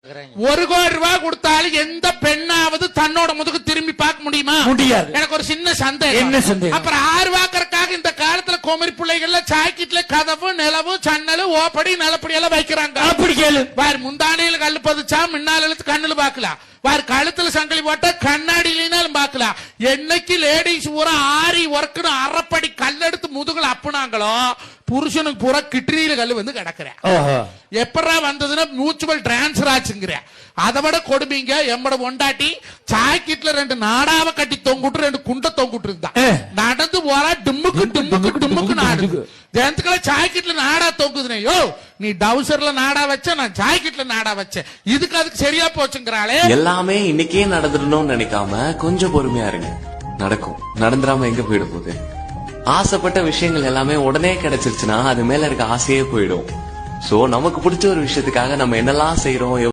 ₹1 கோடி கொடுத்தாலும் எந்த பெண்ணாவது தன்னோட முதுகு திரும்பி பார்க்க முடியுமா? முடியாது. எனக்கு ஒரு சின்ன சந்தேகம். என்ன சந்தேகம்? அப்புறம் ₹6 இந்த காலத்துல குமரி பிள்ளைகள்ல சாக்கெட்ல கதவு நிலவு சன்னலு ஓப்படி நிலப்படி எல்லாம் வைக்கிறாங்க. அப்படி கேளு. வேற முந்தானையில கல்லு பதிச்சா முன்னால எழுத்து கண்ணுல பாக்கலாம். வேற கழுத்துல சங்கிலி போட்டா கண்ணாடியிலும் பாக்கலாம். என்னைக்கு லேடிஸ் பூரா ஆரி ஒர்க்குன்னு அரைப்படி கல்லெடுத்து முதுகுல அப்புனாங்களோ புருஷனுக்கு பூரா கிட்னியில கல்லு வந்து கிடக்குறேன். எப்படா வந்ததுன்னா மியூச்சுவல் டிரான்ஸ்பர் ஆச்சுங்கிற. அதை விட கொடுமைங்க எம்மட ஒண்டாட்டி சாக்கெட்ல 2 நாடாவை கட்டி தொங்குட்டு 2 குண்டை தொங்குட்டு இருந்தா நடந்து போறா டிம்முக்கு டிம்முக்கு டிம்முக்கு நாடுது. ஜெயந்துக்களை சாக்கெட்ல நாடா தொங்குதுனே. யோ நீ டவுசர்ல நாடா வச்ச நான் சாக்கெட்ல நாடா வச்சேன் இதுக்கு அதுக்கு சரியா போச்சுங்கிறாளே. எல்லாமே இன்னைக்கே நடந்துடணும்னு நினைக்காம கொஞ்சம் பொறுமையா இருங்க. நடக்கும். நடந்துடாம எங்க போயிட போகுது? ஆசைப்பட்ட விஷயங்கள் எல்லாமே உடனே கிடைச்சிருச்சுன்னா அது மேல இருக்க ஆசையே போயிடும். சோ நமக்கு பிடிச்ச ஒரு விஷயத்துக்காக நம்ம என்னெல்லாம் செய்யறோம்